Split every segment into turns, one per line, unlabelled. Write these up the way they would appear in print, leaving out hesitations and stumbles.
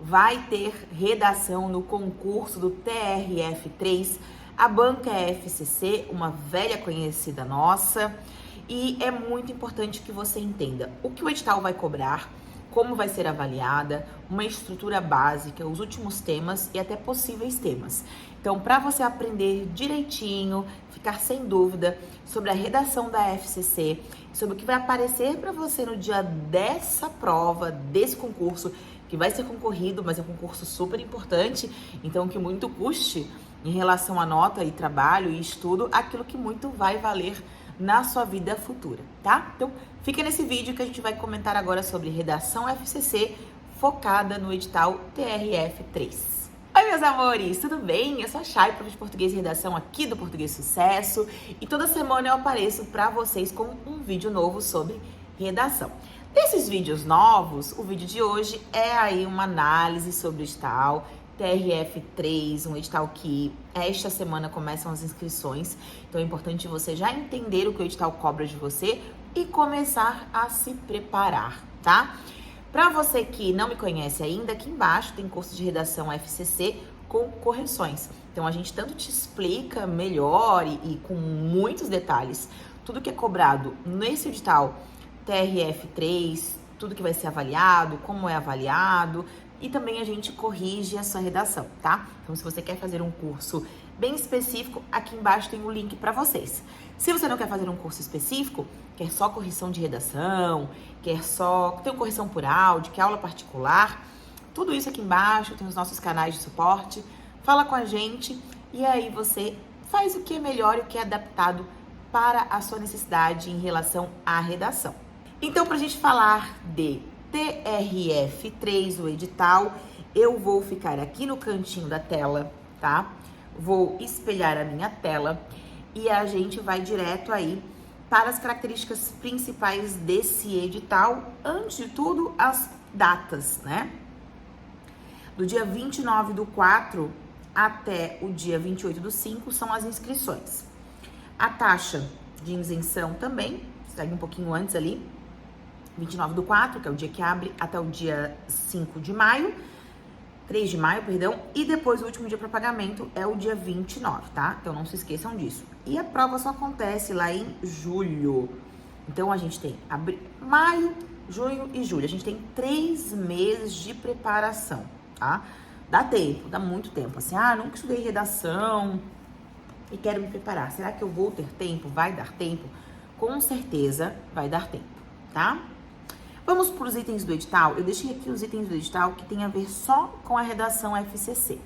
vai ter redação no concurso do TRF3. A banca é FCC, uma velha conhecida nossa, e é muito importante que você entenda o que o edital vai cobrar, como vai ser avaliada, uma estrutura básica, os últimos temas e até possíveis temas. Então, para você aprender direitinho, ficar sem dúvida sobre a redação da FCC, sobre o que vai aparecer para você no dia dessa prova, desse concurso, que vai ser concorrido, mas é um concurso super importante, então que muito custe em relação à nota e trabalho e estudo, aquilo que muito vai valer na sua vida futura, tá? Então, fica nesse vídeo que a gente vai comentar agora sobre redação FCC focada no edital TRF3. Oi, meus amores, tudo bem? Eu sou a Chay, prof de português e redação aqui do Português Sucesso, e toda semana eu apareço para vocês com um vídeo novo sobre redação. Desses vídeos novos, o vídeo de hoje é aí uma análise sobre o edital TRF3, um edital que esta semana começam as inscrições, então é importante você já entender o que o edital cobra de você e começar a se preparar, tá? Para você que não me conhece ainda, aqui embaixo tem curso de redação FCC com correções. Então a gente tanto te explica melhor e com muitos detalhes tudo que é cobrado nesse edital TRF3, tudo que vai ser avaliado, como é avaliado, e também a gente corrige a sua redação, tá? Então, se você quer fazer um curso bem específico, aqui embaixo tem um link para vocês. Se você não quer fazer um curso específico, quer só correção de redação, quer só ter uma correção por áudio, quer aula particular, tudo isso aqui embaixo, tem os nossos canais de suporte, fala com a gente e aí você faz o que é melhor e o que é adaptado para a sua necessidade em relação à redação. Então, para a gente falar de TRF3, o edital, eu vou ficar aqui no cantinho da tela, tá? Vou espelhar a minha tela e a gente vai direto aí para as características principais desse edital. Antes de tudo, as datas, né? Do dia 29/4 até o dia 28/5 são as inscrições. A taxa de isenção também, segue um pouquinho antes ali, 29/4, que é o dia que abre, até o dia 3 de maio, perdão, e depois o último dia para pagamento é o dia 29, tá? Então não se esqueçam disso. E a prova só acontece lá em julho. Então a gente tem maio, junho e julho. A gente tem 3 meses de preparação, tá? Dá tempo, dá muito tempo. Assim, nunca estudei redação e quero me preparar. Será que eu vou ter tempo? Vai dar tempo? Com certeza vai dar tempo, tá? Vamos para os itens do edital. Eu deixei aqui os itens do edital que tem a ver só com a redação FCC.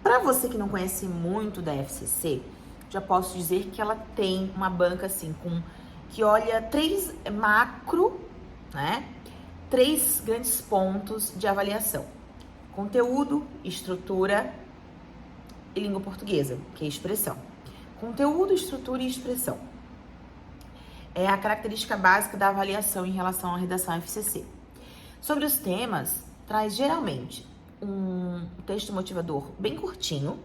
Para você que não conhece muito da FCC, já posso dizer que ela tem uma banca assim que olha 3 macro, né? 3 grandes pontos de avaliação: conteúdo, estrutura e língua portuguesa, que é expressão. Conteúdo, estrutura e expressão é a característica básica da avaliação em relação à redação FCC. Sobre os temas, traz geralmente um texto motivador bem curtinho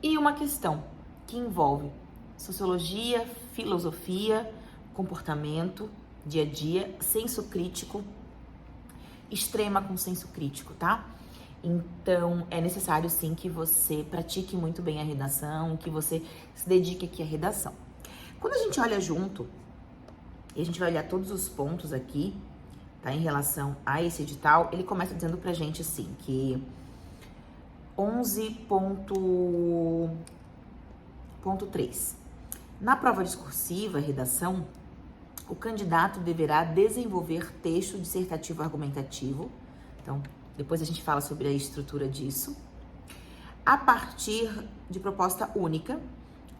e uma questão que envolve sociologia, filosofia, comportamento, dia a dia, senso crítico, extrema com senso crítico, tá? Então, é necessário sim que você pratique muito bem a redação, que você se dedique aqui à redação. Quando a gente olha junto, e a gente vai olhar todos os pontos aqui, tá, em relação a esse edital, ele começa dizendo pra gente assim, que 11.3. Na prova discursiva, redação, o candidato deverá desenvolver texto dissertativo argumentativo. Então, depois a gente fala sobre a estrutura disso. A partir de proposta única,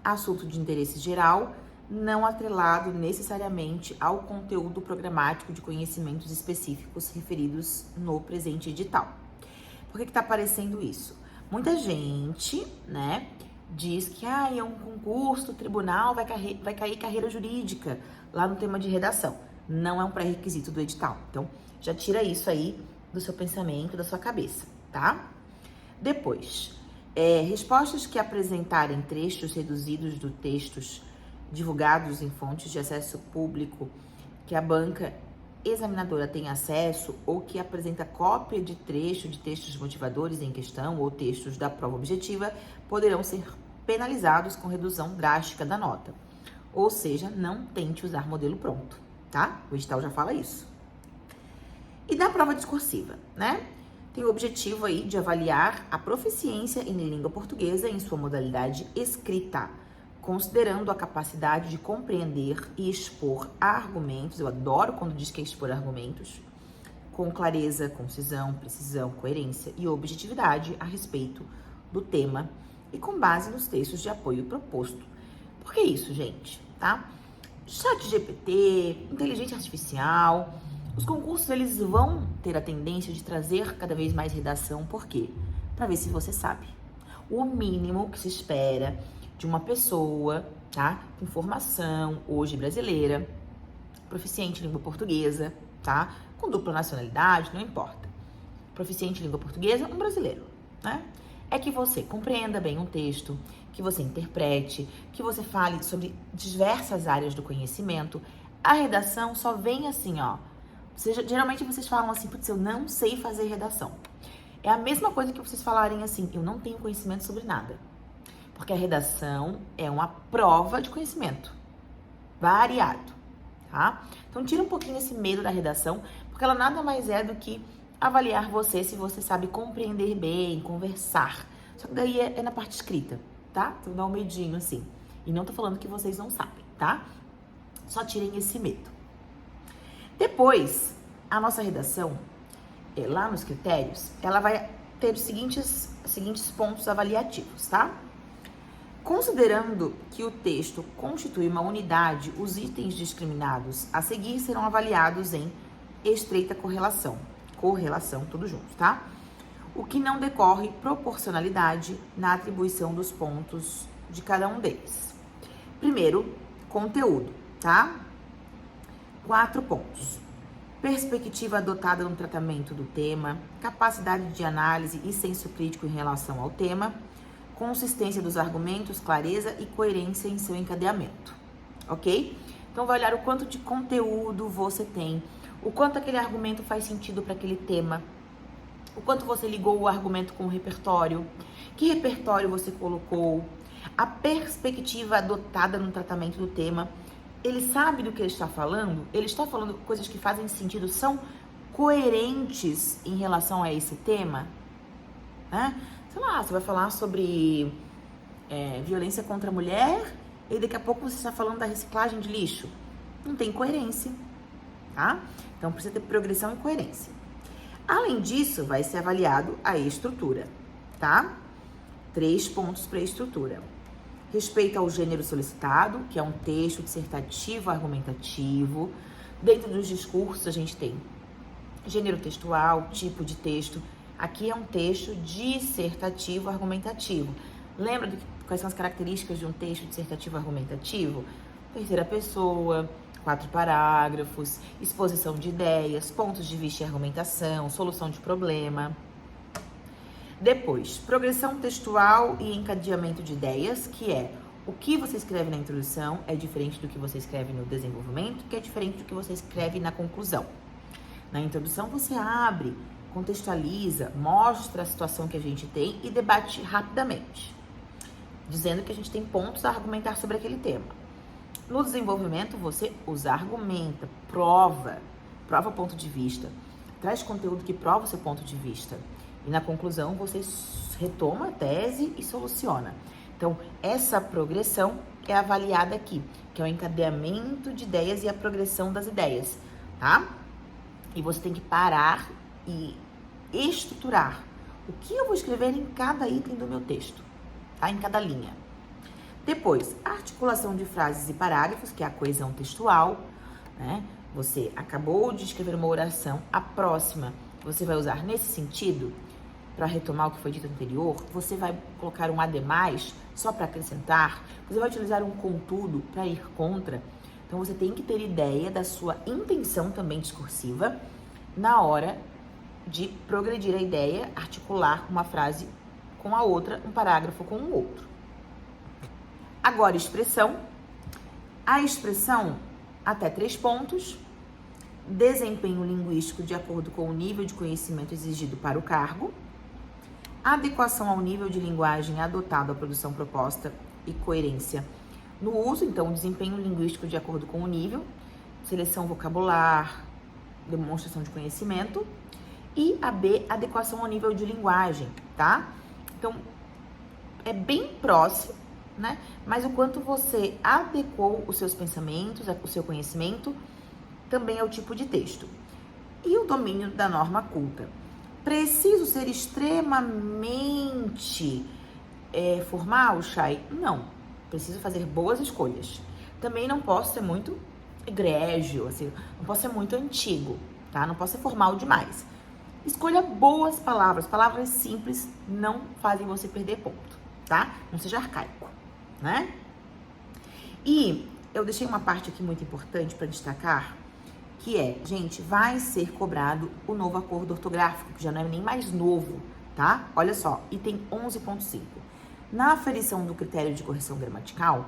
assunto de interesse geral, não atrelado necessariamente ao conteúdo programático de conhecimentos específicos referidos no presente edital. Por que está aparecendo isso? Muita gente, né, diz que é um concurso, tribunal, vai cair carreira jurídica lá no tema de redação. Não é um pré-requisito do edital. Então, já tira isso aí do seu pensamento, da sua cabeça, tá? Depois, respostas que apresentarem trechos reduzidos do textos divulgados em fontes de acesso público que a banca examinadora tem acesso ou que apresenta cópia de textos motivadores em questão ou textos da prova objetiva poderão ser penalizados com redução drástica da nota. Ou seja, não tente usar modelo pronto, tá? O edital já fala isso. E da prova discursiva, né? Tem o objetivo aí de avaliar a proficiência em língua portuguesa em sua modalidade escrita, considerando a capacidade de compreender e expor argumentos, eu adoro quando diz que é expor argumentos, com clareza, concisão, precisão, coerência e objetividade a respeito do tema e com base nos textos de apoio proposto. Por que isso, gente? Tá? ChatGPT, inteligência artificial, os concursos eles vão ter a tendência de trazer cada vez mais redação. Por quê? Para ver se você sabe. O mínimo que se espera de uma pessoa, tá? Com formação, hoje brasileira, proficiente em língua portuguesa, tá? Com dupla nacionalidade, não importa. Proficiente em língua portuguesa, um brasileiro, né? É que você compreenda bem um texto, que você interprete, que você fale sobre diversas áreas do conhecimento. A redação só vem assim, ó. Geralmente vocês falam assim, putz, eu não sei fazer redação. É a mesma coisa que vocês falarem assim, eu não tenho conhecimento sobre nada. Porque a redação é uma prova de conhecimento variado, tá? Então tira um pouquinho esse medo da redação, porque ela nada mais é do que avaliar você se você sabe compreender bem, conversar. Só que daí é na parte escrita, tá? Então dá um medinho assim. E não tô falando que vocês não sabem, tá? Só tirem esse medo. Depois, a nossa redação, lá nos critérios, ela vai ter os seguintes pontos avaliativos, tá? Considerando que o texto constitui uma unidade, os itens discriminados a seguir serão avaliados em estreita correlação, tudo junto, tá? O que não decorre proporcionalidade na atribuição dos pontos de cada um deles. Primeiro, conteúdo, tá? 4 pontos. Perspectiva adotada no tratamento do tema, capacidade de análise e senso crítico em relação ao tema, consistência dos argumentos, clareza e coerência em seu encadeamento, ok? Então, vai olhar o quanto de conteúdo você tem, o quanto aquele argumento faz sentido para aquele tema, o quanto você ligou o argumento com o repertório, que repertório você colocou, a perspectiva adotada no tratamento do tema. Ele sabe do que ele está falando coisas que fazem sentido, são coerentes em relação a esse tema, né? Sei lá, você vai falar sobre violência contra a mulher e daqui a pouco você está falando da reciclagem de lixo. Não tem coerência, tá? Então precisa ter progressão e coerência. Além disso, vai ser avaliado a estrutura, tá? 3 pontos para a estrutura. Respeito ao gênero solicitado, que é um texto dissertativo argumentativo. Dentro dos discursos a gente tem gênero textual, tipo de texto. Aqui é um texto dissertativo argumentativo. Lembra quais são as características de um texto dissertativo argumentativo? Terceira pessoa, 4 parágrafos, exposição de ideias, pontos de vista e argumentação, solução de problema. Depois, progressão textual e encadeamento de ideias, que é o que você escreve na introdução é diferente do que você escreve no desenvolvimento, que é diferente do que você escreve na conclusão. Na introdução você abre, contextualiza, mostra a situação que a gente tem e debate rapidamente, dizendo que a gente tem pontos a argumentar sobre aquele tema. No desenvolvimento você argumenta, prova ponto de vista, traz conteúdo que prova o seu ponto de vista. E na conclusão, você retoma a tese e soluciona. Então, essa progressão é avaliada aqui, que é o encadeamento de ideias e a progressão das ideias, tá? E você tem que parar e estruturar o que eu vou escrever em cada item do meu texto, tá? Em cada linha. Depois, articulação de frases e parágrafos, que é a coesão textual, né? Você acabou de escrever uma oração, a próxima você vai usar nesse sentido, para retomar o que foi dito anterior, você vai colocar um ademais só para acrescentar, você vai utilizar um contudo para ir contra. Então você tem que ter ideia da sua intenção também discursiva na hora de progredir a ideia, articular uma frase com a outra, um parágrafo com o outro. Agora, expressão. A expressão, até 3 pontos. desempenho linguístico de acordo com o nível de conhecimento exigido para o cargo, adequação ao nível de linguagem adotado à produção proposta e coerência no uso, então desempenho linguístico de acordo com o nível, seleção vocabular, demonstração de conhecimento, e a B, adequação ao nível de linguagem, tá? Então, é bem próximo, né? Mas o quanto você adequou os seus pensamentos, o seu conhecimento, também é o tipo de texto. E o domínio da norma culta. Preciso ser extremamente formal, Chay? Não. Preciso fazer boas escolhas. Também não posso ser muito egrégio, assim, não posso ser muito antigo, tá? Não posso ser formal demais. Escolha boas palavras. Palavras simples não fazem você perder ponto, tá? Não seja arcaico, né? E eu deixei uma parte aqui muito importante para destacar, que é, gente, vai ser cobrado o novo acordo ortográfico, que já não é nem mais novo, tá? Olha só, item 11.5. Na aferição do critério de correção gramatical,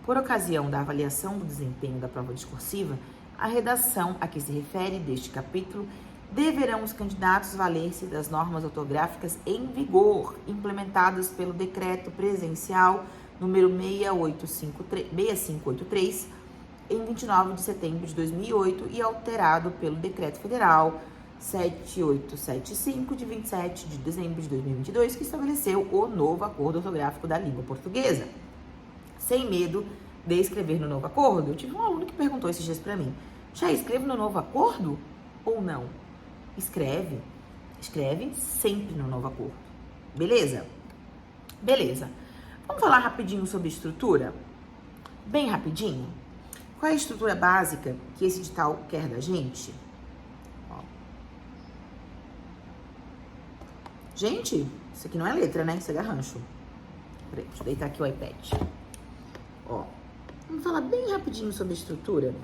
por ocasião da avaliação do desempenho da prova discursiva, a redação a que se refere deste capítulo deverão os candidatos valer-se das normas ortográficas em vigor, implementadas pelo Decreto Presidencial número 6583, em 29 de setembro de 2008 e alterado pelo Decreto Federal 7875, de 27 de dezembro de 2022, que estabeleceu o novo acordo ortográfico da língua portuguesa. Sem medo de escrever no novo acordo, eu tive um aluno que perguntou esses dias para mim, já escrevo no novo acordo ou não? Escreve sempre no novo acordo, beleza? Beleza. Vamos falar rapidinho sobre estrutura? Bem rapidinho. Qual é a estrutura básica que esse edital quer da gente? Ó. Gente, isso aqui não é letra, né? Isso é garrancho. Peraí, deixa eu deitar aqui o iPad. Ó, vamos falar bem rapidinho sobre estrutura.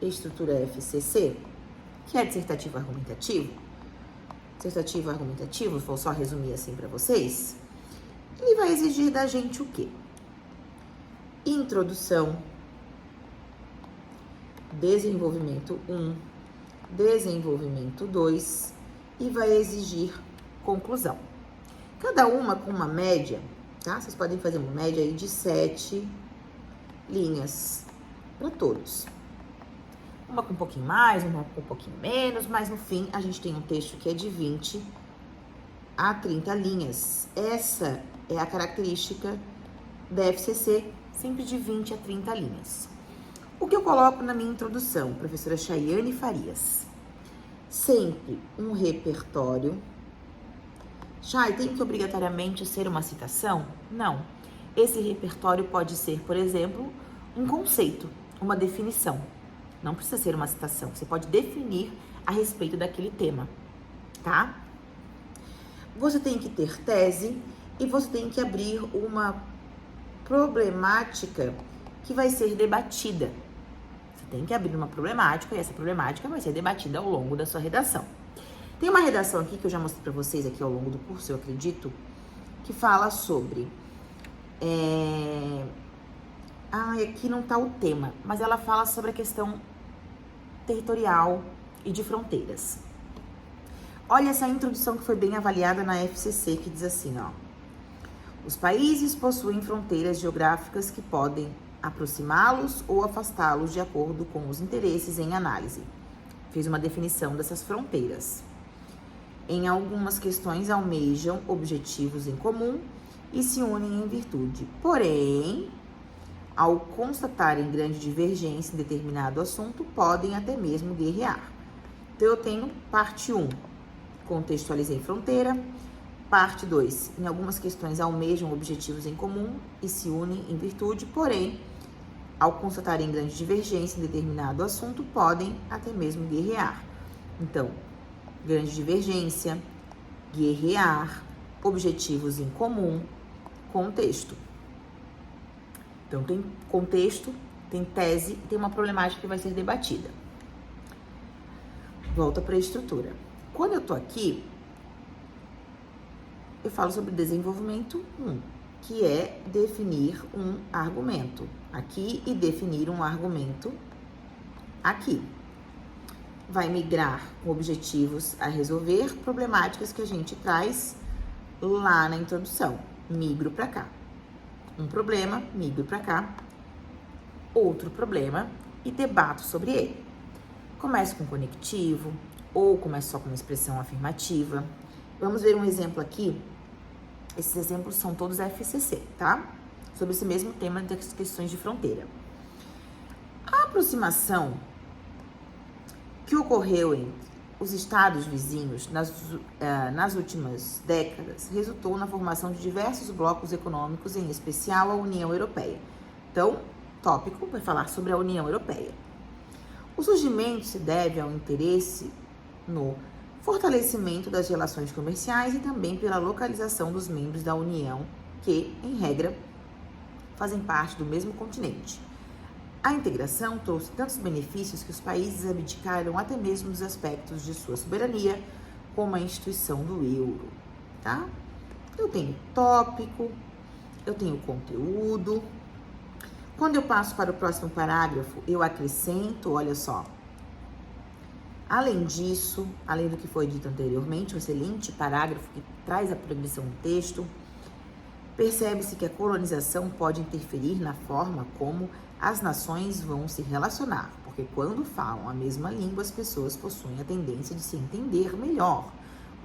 Estrutura FCC, que é dissertativo argumentativo. Dissertativo argumentativo, vou só resumir assim para vocês. Ele vai exigir da gente o quê? Introdução, desenvolvimento 1, desenvolvimento 2 e vai exigir conclusão. Cada uma com uma média, tá? Vocês podem fazer uma média aí de 7 linhas para todos. Uma com um pouquinho mais, uma com um pouquinho menos, mas no fim a gente tem um texto que é de 20 a 30 linhas. Essa é a característica da FCC, sempre de 20 a 30 linhas. O que eu coloco na minha introdução, professora Chayane Farias? Sempre um repertório. Chay, tem que obrigatoriamente ser uma citação? Não. Esse repertório pode ser, por exemplo, um conceito, uma definição. Não precisa ser uma citação, você pode definir a respeito daquele tema, tá? Você tem que ter tese e você tem que abrir uma problemática que vai ser debatida. Você tem que abrir uma problemática e essa problemática vai ser debatida ao longo da sua redação. Tem uma redação aqui que eu já mostrei para vocês aqui ao longo do curso, eu acredito, que fala sobre... aqui não tá o tema, mas ela fala sobre a questão territorial e de fronteiras. Olha essa introdução que foi bem avaliada na FCC, que diz assim, ó. Os países possuem fronteiras geográficas que podem aproximá-los ou afastá-los de acordo com os interesses em análise. Fiz uma definição dessas fronteiras. Em algumas questões almejam objetivos em comum e se unem em virtude. Porém, ao constatarem grande divergência em determinado assunto, podem até mesmo guerrear. Então, eu tenho parte 1, contextualizei fronteira. Parte 2, em algumas questões almejam objetivos em comum e se unem em virtude, porém, ao constatarem grande divergência em determinado assunto, podem até mesmo guerrear. Então, grande divergência, guerrear, objetivos em comum, contexto. Então, tem contexto, tem tese e tem uma problemática que vai ser debatida. Volta para a estrutura. Quando eu tô aqui, eu falo sobre desenvolvimento 1, que é definir um argumento. aqui e definir um argumento aqui. Vai migrar com objetivos a resolver problemáticas que a gente traz lá na introdução. Migro para cá. Um problema, migro para cá. Outro problema e debato sobre ele. Começo com conectivo ou começo só com uma expressão afirmativa. Vamos ver um exemplo aqui. Esses exemplos são todos FCC, tá? Sobre esse mesmo tema das questões de fronteira. A aproximação que ocorreu em os estados vizinhos nas últimas décadas resultou na formação de diversos blocos econômicos, em especial a União Europeia. Então, tópico vai falar sobre a União Europeia. O surgimento se deve ao interesse no fortalecimento das relações comerciais e também pela localização dos membros da União, que, em regra, fazem parte do mesmo continente. A integração trouxe tantos benefícios que os países abdicaram até mesmo dos aspectos de sua soberania, como a instituição do euro, tá? Eu tenho tópico, eu tenho conteúdo. Quando eu passo para o próximo parágrafo, eu acrescento, olha só. Além disso, além do que foi dito anteriormente, um excelente parágrafo que traz a progressão do texto, percebe-se que a colonização pode interferir na forma como as nações vão se relacionar, porque quando falam a mesma língua, as pessoas possuem a tendência de se entender melhor.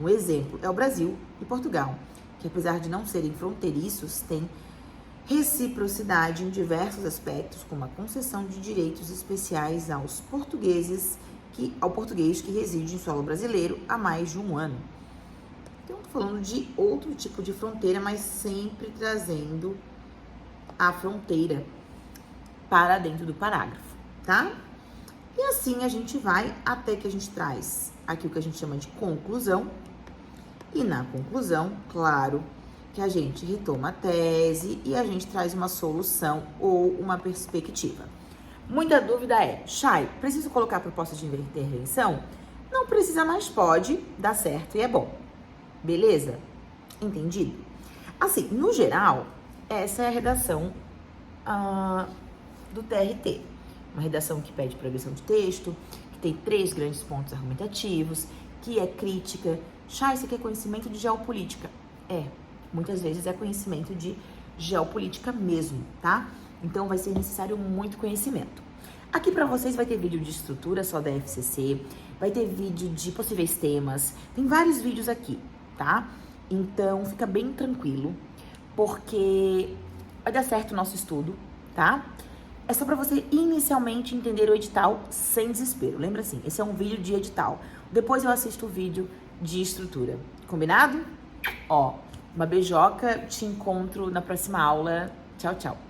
Um exemplo é o Brasil e Portugal, que apesar de não serem fronteiriços, têm reciprocidade em diversos aspectos, como a concessão de direitos especiais ao português que reside em solo brasileiro há mais de um ano. Então, estou falando de outro tipo de fronteira, mas sempre trazendo a fronteira para dentro do parágrafo, tá? E assim a gente vai até que a gente traz aqui o que a gente chama de conclusão. E na conclusão, claro, que a gente retoma a tese e a gente traz uma solução ou uma perspectiva. Muita dúvida é, Chay, preciso colocar proposta de intervenção? Não precisa, mas pode dar certo e é bom. Beleza? Entendido? Assim, no geral, essa é a redação do TRT. Uma redação que pede progressão de texto, que tem 3 grandes pontos argumentativos, que é crítica. Chay, isso aqui é conhecimento de geopolítica. Muitas vezes é conhecimento de geopolítica mesmo, tá? Então vai ser necessário muito conhecimento. Aqui para vocês vai ter vídeo de estrutura só da FCC, vai ter vídeo de possíveis temas, tem vários vídeos aqui, tá? Então fica bem tranquilo, porque vai dar certo o nosso estudo, tá? É só para você inicialmente entender o edital sem desespero. Lembra assim, esse é um vídeo de edital. Depois eu assisto o vídeo de estrutura. Combinado? Ó, uma beijoca, te encontro na próxima aula. Tchau, tchau.